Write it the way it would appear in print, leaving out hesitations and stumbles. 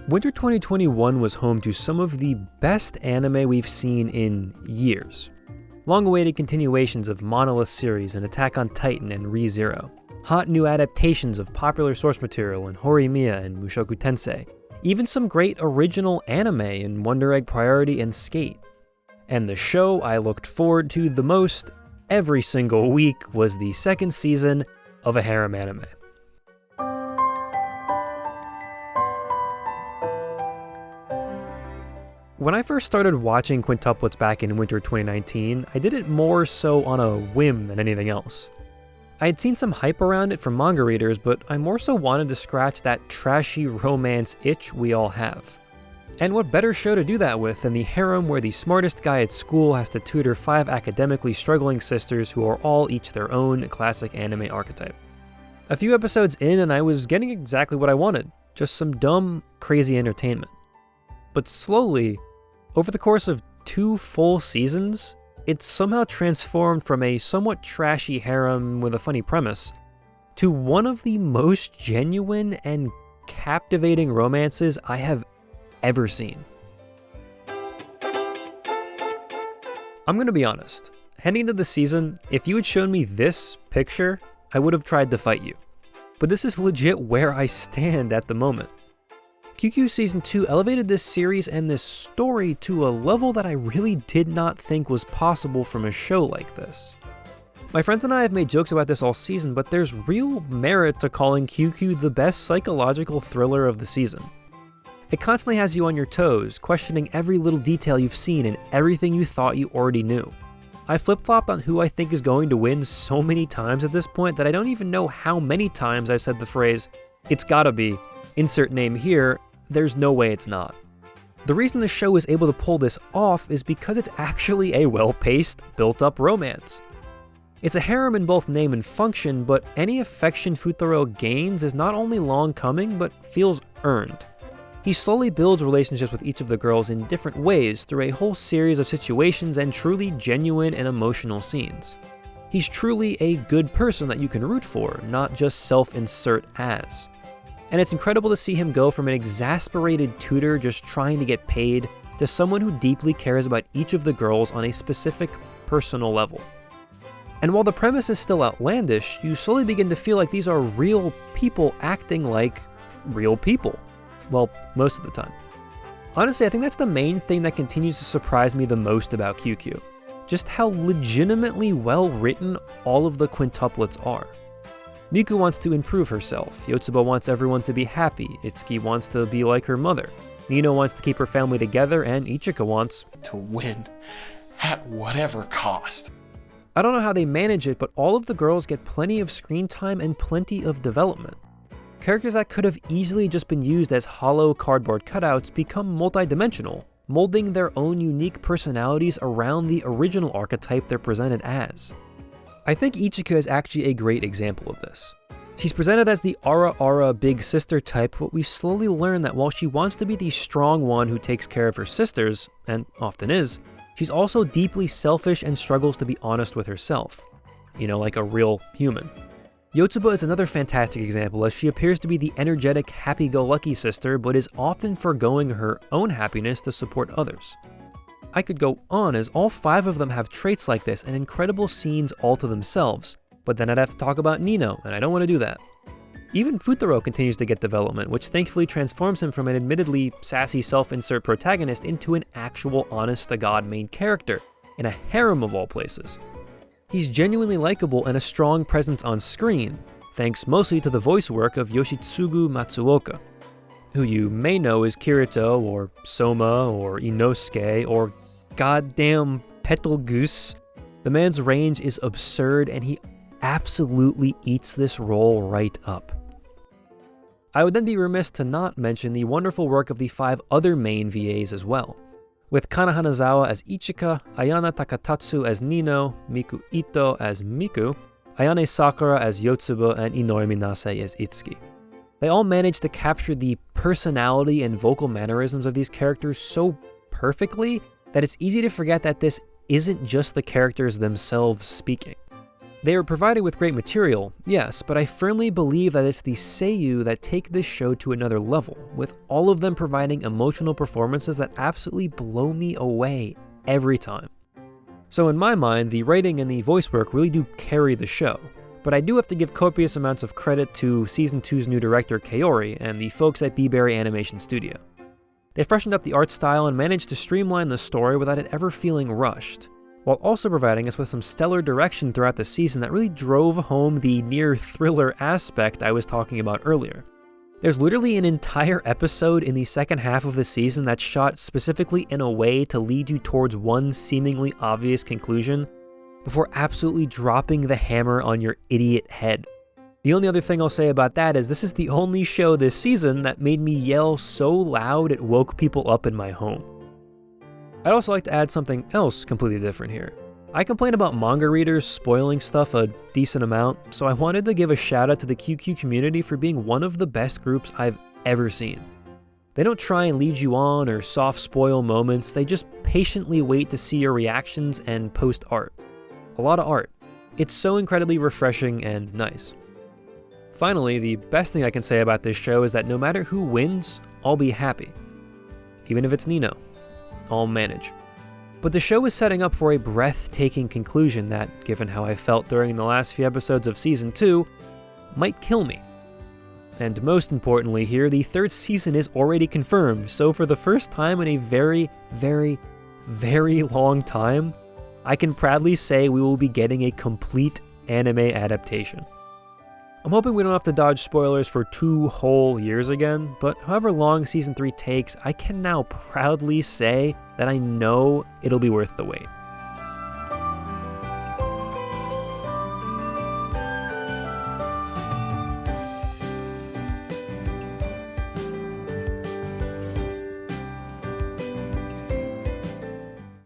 Winter 2021 was home to some of the best anime we've seen in years. Long-awaited continuations of Monolith series and Attack on Titan and Re:Zero. Hot new adaptations of popular source material in Horimiya and Mushoku Tensei. Even some great original anime in Wonder Egg Priority and Skate. And the show I looked forward to the most every single week was the second season of a harem anime. When I first started watching Quintuplets back in winter 2019, I did it more so on a whim than anything else. I had seen some hype around it from manga readers, but I more so wanted to scratch that trashy romance itch we all have. And what better show to do that with than the harem where the smartest guy at school has to tutor 5 academically struggling sisters who are all each their own classic anime archetype. A few episodes in and I was getting exactly what I wanted, just some dumb, crazy entertainment. But slowly, over the course of 2 full seasons, it somehow transformed from a somewhat trashy harem with a funny premise to one of the most genuine and captivating romances I have ever seen. I'm gonna be honest, heading into the season, if you had shown me this picture, I would have tried to fight you. But this is legit where I stand at the moment. QQ Season 2 elevated this series and this story to a level that I really did not think was possible from a show like this. My friends and I have made jokes about this all season, but there's real merit to calling QQ the best psychological thriller of the season. It constantly has you on your toes, questioning every little detail you've seen and everything you thought you already knew. I flip-flopped on who I think is going to win so many times at this point that I don't even know how many times I've said the phrase, "It's gotta be, insert name here, there's no way it's not." The reason the show is able to pull this off is because it's actually a well-paced, built-up romance. It's a harem in both name and function, but any affection Futaro gains is not only long coming, but feels earned. He slowly builds relationships with each of the girls in different ways through a whole series of situations and truly genuine and emotional scenes. He's truly a good person that you can root for, not just self-insert as. And it's incredible to see him go from an exasperated tutor just trying to get paid to someone who deeply cares about each of the girls on a specific personal level. And while the premise is still outlandish, you slowly begin to feel like these are real people acting like real people. Well, most of the time. Honestly, I think that's the main thing that continues to surprise me the most about QQ. Just how legitimately well written all of the quintuplets are. Miku wants to improve herself, Yotsuba wants everyone to be happy, Itsuki wants to be like her mother, Nino wants to keep her family together, and Ichika wants to win at whatever cost. I don't know how they manage it, but all of the girls get plenty of screen time and plenty of development. Characters that could have easily just been used as hollow cardboard cutouts become multidimensional, molding their own unique personalities around the original archetype they're presented as. I think Ichika is actually a great example of this. She's presented as the Ara big sister type, but we slowly learn that while she wants to be the strong one who takes care of her sisters, and often is, she's also deeply selfish and struggles to be honest with herself. You know, like a real human. Yotsuba is another fantastic example, as she appears to be the energetic, happy-go-lucky sister, but is often foregoing her own happiness to support others. I could go on, as all 5 of them have traits like this and incredible scenes all to themselves, but then I'd have to talk about Nino, and I don't want to do that. Even Futaro continues to get development, which thankfully transforms him from an admittedly sassy self-insert protagonist into an actual honest-to-God main character, in a harem of all places. He's genuinely likable and a strong presence on screen, thanks mostly to the voice work of Yoshitsugu Matsuoka, who you may know as Kirito, or Soma, or Inosuke, or goddamn Petalgoose. The man's range is absurd, and he absolutely eats this role right up. I would then be remiss to not mention the wonderful work of the 5 other main VAs as well, with Kana Hanazawa as Ichika, Ayana Takatatsu as Nino, Miku Ito as Miku, Ayane Sakura as Yotsuba, and Inoue Minase as Itsuki. They all managed to capture the personality and vocal mannerisms of these characters so perfectly that it's easy to forget that this isn't just the characters themselves speaking. They are provided with great material, yes, but I firmly believe that it's the seiyuu that take this show to another level, with all of them providing emotional performances that absolutely blow me away every time. So in my mind, the writing and the voice work really do carry the show, but I do have to give copious amounts of credit to Season 2's new director Kaori and the folks at Berry Animation Studio. They freshened up the art style and managed to streamline the story without it ever feeling rushed, while also providing us with some stellar direction throughout the season that really drove home the near thriller aspect I was talking about earlier. There's literally an entire episode in the second half of the season that's shot specifically in a way to lead you towards one seemingly obvious conclusion before absolutely dropping the hammer on your idiot head. The only other thing I'll say about that is this is the only show this season that made me yell so loud it woke people up in my home. I'd also like to add something else completely different here. I complain about manga readers spoiling stuff a decent amount, so I wanted to give a shout out to the QQ community for being one of the best groups I've ever seen. They don't try and lead you on or soft spoil moments, they just patiently wait to see your reactions and post art. A lot of art. It's so incredibly refreshing and nice. Finally, the best thing I can say about this show is that no matter who wins, I'll be happy. Even if it's Nino, I'll manage. But the show is setting up for a breathtaking conclusion that, given how I felt during the last few episodes of Season 2, might kill me. And most importantly here, the third season is already confirmed, so for the first time in a very, very, very long time, I can proudly say we will be getting a complete anime adaptation. I'm hoping we don't have to dodge spoilers for 2 whole years again, but however long Season 3 takes, I can now proudly say that I know it'll be worth the wait.